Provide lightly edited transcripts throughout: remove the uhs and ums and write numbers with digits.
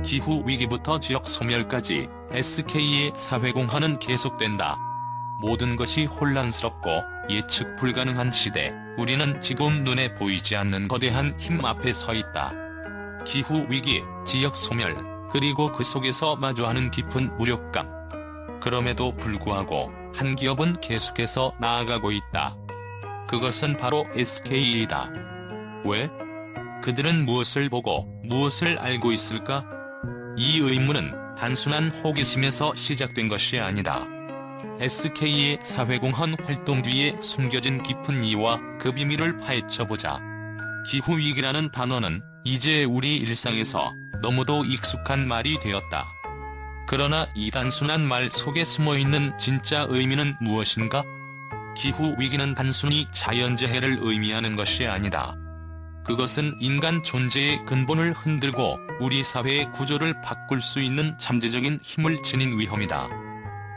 기후위기부터 지역소멸까지 SK의 사회공헌은 계속된다. 모든 것이 혼란스럽고 예측 불가능한 시대, 우리는 지금 눈에 보이지 않는 거대한 힘 앞에 서 있다. 기후위기, 지역소멸, 그리고 그 속에서 마주하는 깊은 무력감. 그럼에도 불구하고 한 기업은 계속해서 나아가고 있다. 그것은 바로 SK이다. 왜? 그들은 무엇을 보고 무엇을 알고 있을까? 이 의문은 단순한 호기심에서 시작된 것이 아니다. SK의 사회공헌 활동 뒤에 숨겨진 깊은 이유와 그 비밀을 파헤쳐보자. 기후위기라는 단어는 이제 우리 일상에서 너무도 익숙한 말이 되었다. 그러나 이 단순한 말 속에 숨어있는 진짜 의미는 무엇인가? 기후위기는 단순히 자연재해를 의미하는 것이 아니다. 그것은 인간 존재의 근본을 흔들고 우리 사회의 구조를 바꿀 수 있는 잠재적인 힘을 지닌 위험이다.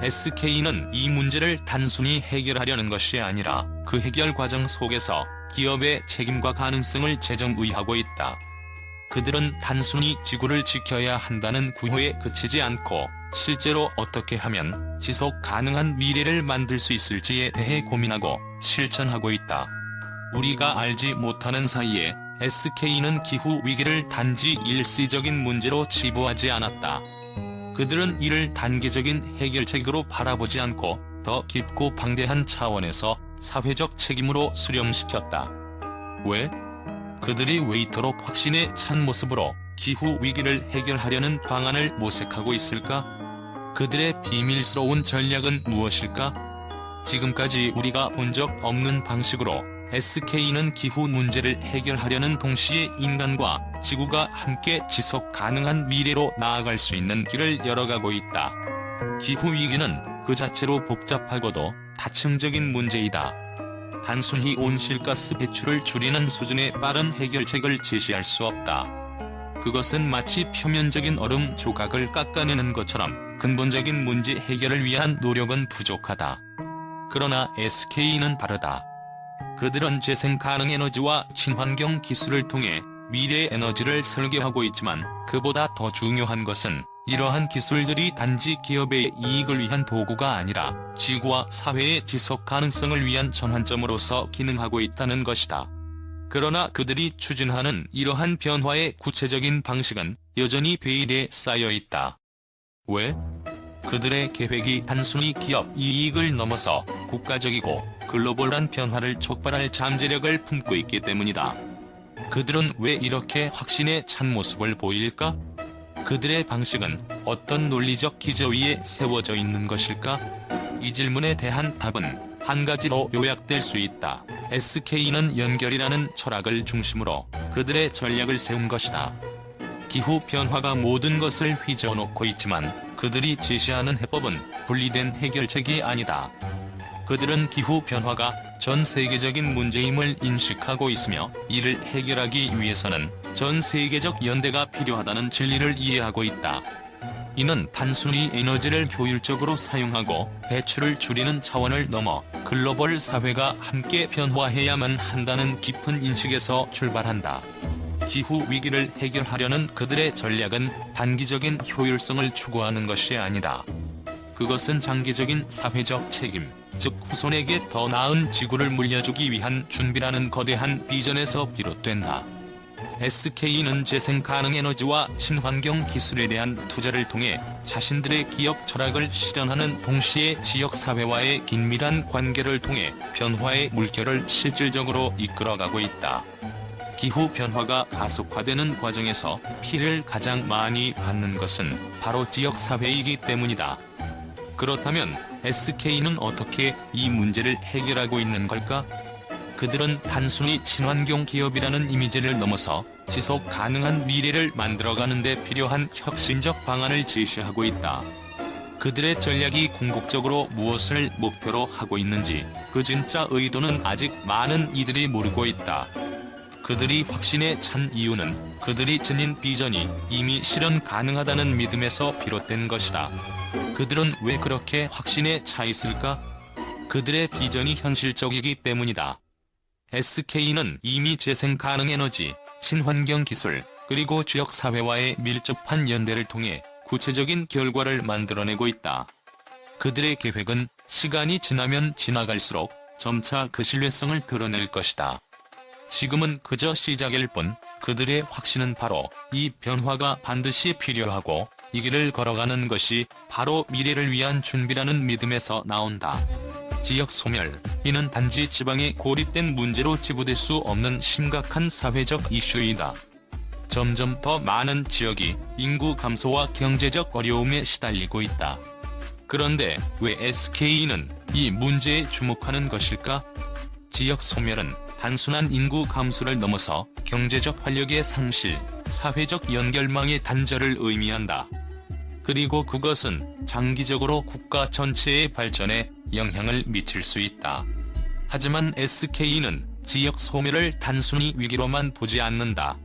SK는 이 문제를 단순히 해결하려는 것이 아니라 그 해결 과정 속에서 기업의 책임과 가능성을 재정의하고 있다. 그들은 단순히 지구를 지켜야 한다는 구호에 그치지 않고 실제로 어떻게 하면 지속 가능한 미래를 만들 수 있을지에 대해 고민하고 실천하고 있다. 우리가 알지 못하는 사이에 SK는 기후위기를 단지 일시적인 문제로 치부하지 않았다. 그들은 이를 단기적인 해결책으로 바라보지 않고 더 깊고 방대한 차원에서 사회적 책임으로 수렴시켰다. 왜? 그들이 왜 이토록 확신에 찬 모습으로 기후위기를 해결하려는 방안을 모색하고 있을까? 그들의 비밀스러운 전략은 무엇일까? 지금까지 우리가 본 적 없는 방식으로 SK는 기후 문제를 해결하려는 동시에 인간과 지구가 함께 지속 가능한 미래로 나아갈 수 있는 길을 열어가고 있다. 기후위기는 그 자체로 복잡하고도 다층적인 문제이다. 단순히 온실가스 배출을 줄이는 수준의 빠른 해결책을 제시할 수 없다. 그것은 마치 표면적인 얼음 조각을 깎아내는 것처럼 근본적인 문제 해결을 위한 노력은 부족하다. 그러나 SK는 다르다. 그들은 재생 가능 에너지와 친환경 기술을 통해 미래의 에너지를 설계하고 있지만 그보다 더 중요한 것은 이러한 기술들이 단지 기업의 이익을 위한 도구가 아니라 지구와 사회의 지속 가능성을 위한 전환점으로서 기능하고 있다는 것이다. 그러나 그들이 추진하는 이러한 변화의 구체적인 방식은 여전히 베일에 쌓여 있다. 왜? 그들의 계획이 단순히 기업 이익을 넘어서 국가적이고 글로벌한 변화를 촉발할 잠재력을 품고 있기 때문이다. 그들은 왜 이렇게 확신에 찬 모습을 보일까? 그들의 방식은 어떤 논리적 기저 위에 세워져 있는 것일까? 이 질문에 대한 답은 한 가지로 요약될 수 있다. SK는 연결이라는 철학을 중심으로 그들의 전략을 세운 것이다. 기후 변화가 모든 것을 휘저어놓고 있지만 그들이 제시하는 해법은 분리된 해결책이 아니다. 그들은 기후 변화가 전 세계적인 문제임을 인식하고 있으며 이를 해결하기 위해서는 전 세계적 연대가 필요하다는 진리를 이해하고 있다. 이는 단순히 에너지를 효율적으로 사용하고 배출을 줄이는 차원을 넘어 글로벌 사회가 함께 변화해야만 한다는 깊은 인식에서 출발한다. 기후 위기를 해결하려는 그들의 전략은 단기적인 효율성을 추구하는 것이 아니다. 그것은 장기적인 사회적 책임, 즉 후손에게 더 나은 지구를 물려주기 위한 준비라는 거대한 비전에서 비롯된다. SK는 재생 가능 에너지와 친환경 기술에 대한 투자를 통해 자신들의 기업 철학을 실현하는 동시에 지역사회와의 긴밀한 관계를 통해 변화의 물결을 실질적으로 이끌어가고 있다. 기후 변화가 가속화되는 과정에서 피해를 가장 많이 받는 것은 바로 지역사회이기 때문이다. 그렇다면 SK는 어떻게 이 문제를 해결하고 있는 걸까? 그들은 단순히 친환경 기업이라는 이미지를 넘어서 지속 가능한 미래를 만들어가는 데 필요한 혁신적 방안을 제시하고 있다. 그들의 전략이 궁극적으로 무엇을 목표로 하고 있는지 그 진짜 의도는 아직 많은 이들이 모르고 있다. 그들이 확신에 찬 이유는 그들이 지닌 비전이 이미 실현 가능하다는 믿음에서 비롯된 것이다. 그들은 왜 그렇게 확신에 차 있을까? 그들의 비전이 현실적이기 때문이다. SK는 이미 재생 가능 에너지, 친환경 기술, 그리고 지역사회와의 밀접한 연대를 통해 구체적인 결과를 만들어내고 있다. 그들의 계획은 시간이 지나면 지나갈수록 점차 그 신뢰성을 드러낼 것이다. 지금은 그저 시작일 뿐 그들의 확신은 바로 이 변화가 반드시 필요하고 이 길을 걸어가는 것이 바로 미래를 위한 준비라는 믿음에서 나온다. 지역 소멸, 이는 단지 지방에 고립된 문제로 치부될 수 없는 심각한 사회적 이슈이다. 점점 더 많은 지역이 인구 감소와 경제적 어려움에 시달리고 있다. 그런데 왜 SK는 이 문제에 주목하는 것일까? 지역 소멸은 단순한 인구 감소를 넘어서 경제적 활력의 상실, 사회적 연결망의 단절을 의미한다. 그리고 그것은 장기적으로 국가 전체의 발전에 영향을 미칠 수 있다. 하지만 SK는 지역 소멸을 단순히 위기로만 보지 않는다.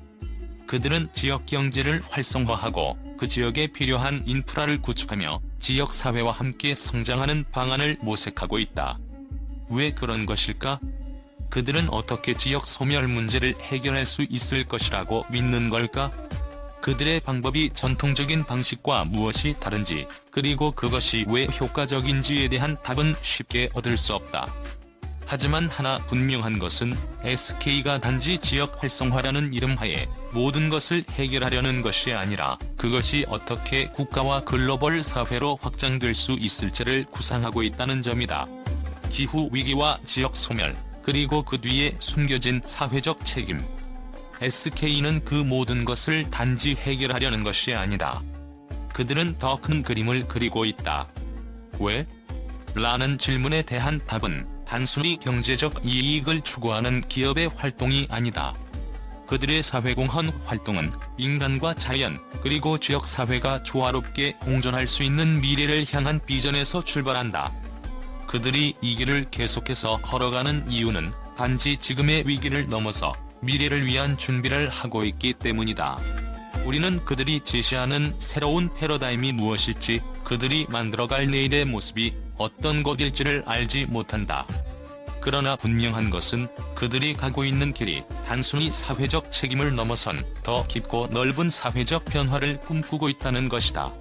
그들은 지역 경제를 활성화하고 그 지역에 필요한 인프라를 구축하며 지역 사회와 함께 성장하는 방안을 모색하고 있다. 왜 그런 것일까? 그들은 어떻게 지역 소멸 문제를 해결할 수 있을 것이라고 믿는 걸까? 그들의 방법이 전통적인 방식과 무엇이 다른지, 그리고 그것이 왜 효과적인지에 대한 답은 쉽게 얻을 수 없다. 하지만 하나 분명한 것은 SK가 단지 지역 활성화라는 이름하에 모든 것을 해결하려는 것이 아니라 그것이 어떻게 국가와 글로벌 사회로 확장될 수 있을지를 구상하고 있다는 점이다. 기후 위기와 지역 소멸, 그리고 그 뒤에 숨겨진 사회적 책임. SK는 그 모든 것을 단지 해결하려는 것이 아니다. 그들은 더 큰 그림을 그리고 있다. 왜? 라는 질문에 대한 답은 단순히 경제적 이익을 추구하는 기업의 활동이 아니다. 그들의 사회공헌 활동은 인간과 자연, 그리고 지역사회가 조화롭게 공존할 수 있는 미래를 향한 비전에서 출발한다. 그들이 이 길을 계속해서 걸어가는 이유는 단지 지금의 위기를 넘어서 미래를 위한 준비를 하고 있기 때문이다. 우리는 그들이 제시하는 새로운 패러다임이 무엇일지, 그들이 만들어갈 내일의 모습이 어떤 것일지를 알지 못한다. 그러나 분명한 것은 그들이 가고 있는 길이 단순히 사회적 책임을 넘어선 더 깊고 넓은 사회적 변화를 꿈꾸고 있다는 것이다.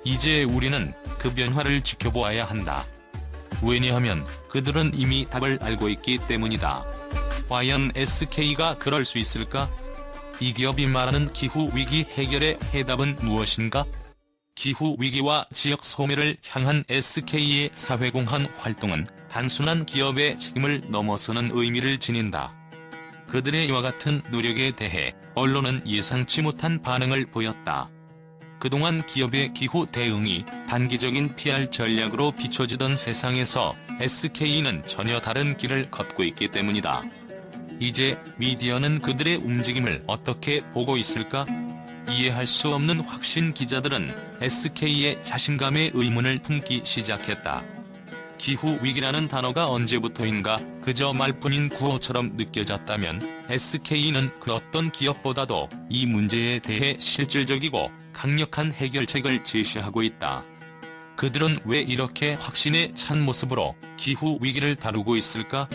이제 우리는 그 변화를 지켜보아야 한다. 왜냐하면 그들은 이미 답을 알고 있기 때문이다. 과연 SK가 그럴 수 있을까? 이 기업이 말하는 기후위기 해결의 해답은 무엇인가? 기후위기와 지역 소멸을 향한 SK의 사회공헌 활동은 단순한 기업의 책임을 넘어서는 의미를 지닌다. 그들의 이와 같은 노력에 대해 언론은 예상치 못한 반응을 보였다. 그동안 기업의 기후 대응이 단기적인 PR 전략으로 비춰지던 세상에서 SK는 전혀 다른 길을 걷고 있기 때문이다. 이제 미디어는 그들의 움직임을 어떻게 보고 있을까? 이해할 수 없는 확신 기자들은 SK의 자신감에 의문을 품기 시작했다. 기후위기라는 단어가 언제부터인가 그저 말뿐인 구호처럼 느껴졌다면 SK는 그 어떤 기업보다도 이 문제에 대해 실질적이고 강력한 해결책을 제시하고 있다. 그들은 왜 이렇게 확신에 찬 모습으로 기후위기를 다루고 있을까?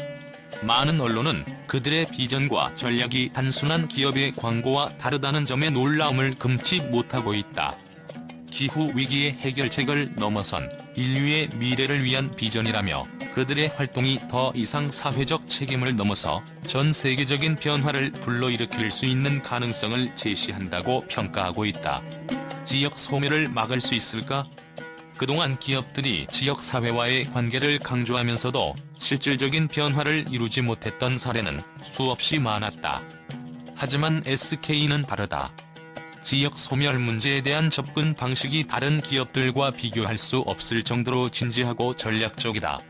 많은 언론은 그들의 비전과 전략이 단순한 기업의 광고와 다르다는 점에 놀라움을 금치 못하고 있다. 기후위기의 해결책을 넘어선 인류의 미래를 위한 비전이라며 그들의 활동이 더 이상 사회적 책임을 넘어서 전 세계적인 변화를 불러일으킬 수 있는 가능성을 제시한다고 평가하고 있다. 지역 소멸을 막을 수 있을까? 그동안 기업들이 지역사회와의 관계를 강조하면서도 실질적인 변화를 이루지 못했던 사례는 수없이 많았다. 하지만 SK는 다르다. 지역 소멸 문제에 대한 접근 방식이 다른 기업들과 비교할 수 없을 정도로 진지하고 전략적이다.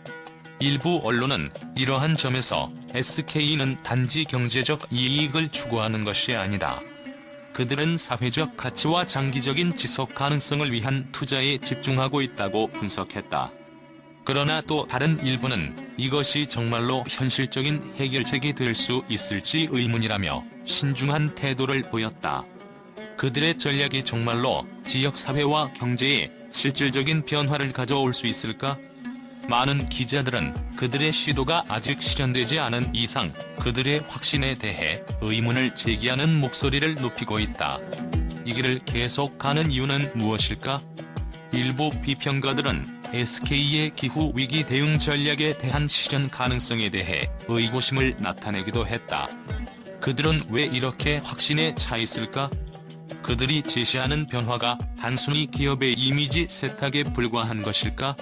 일부 언론은 이러한 점에서 SK는 단지 경제적 이익을 추구하는 것이 아니다. 그들은 사회적 가치와 장기적인 지속 가능성을 위한 투자에 집중하고 있다고 분석했다. 그러나 또 다른 일부는 이것이 정말로 현실적인 해결책이 될 수 있을지 의문이라며 신중한 태도를 보였다. 그들의 전략이 정말로 지역사회와 경제에 실질적인 변화를 가져올 수 있을까? 많은 기자들은 그들의 시도가 아직 실현되지 않은 이상 그들의 확신에 대해 의문을 제기하는 목소리를 높이고 있다. 이 길을 계속 가는 이유는 무엇일까? 일부 비평가들은 SK의 기후 위기 대응 전략에 대한 실현 가능성에 대해 의구심을 나타내기도 했다. 그들은 왜 이렇게 확신에 차 있을까? 그들이 제시하는 변화가 단순히 기업의 이미지 세탁에 불과한 것일까?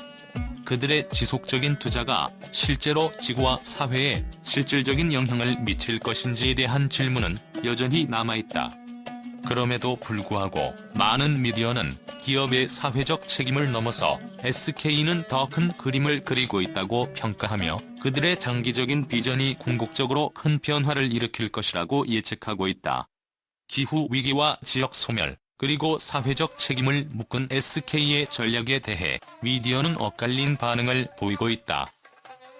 그들의 지속적인 투자가 실제로 지구와 사회에 실질적인 영향을 미칠 것인지에 대한 질문은 여전히 남아있다. 그럼에도 불구하고 많은 미디어는 기업의 사회적 책임을 넘어서 SK는 더 큰 그림을 그리고 있다고 평가하며 그들의 장기적인 비전이 궁극적으로 큰 변화를 일으킬 것이라고 예측하고 있다. 기후 위기와 지역 소멸, 그리고 사회적 책임을 묶은 SK의 전략에 대해 미디어는 엇갈린 반응을 보이고 있다.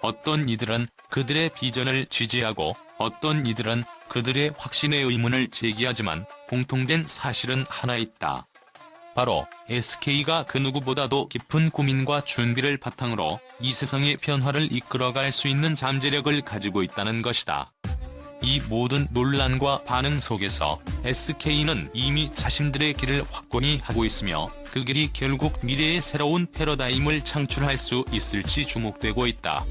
어떤 이들은 그들의 비전을 지지하고 어떤 이들은 그들의 확신의 의문을 제기하지만 공통된 사실은 하나 있다. 바로 SK가 그 누구보다도 깊은 고민과 준비를 바탕으로 이 세상의 변화를 이끌어갈 수 있는 잠재력을 가지고 있다는 것이다. 이 모든 논란과 반응 속에서 SK는 이미 자신들의 길을 확고히 하고 있으며 그 길이 결국 미래의 새로운 패러다임을 창출할 수 있을지 주목되고 있다.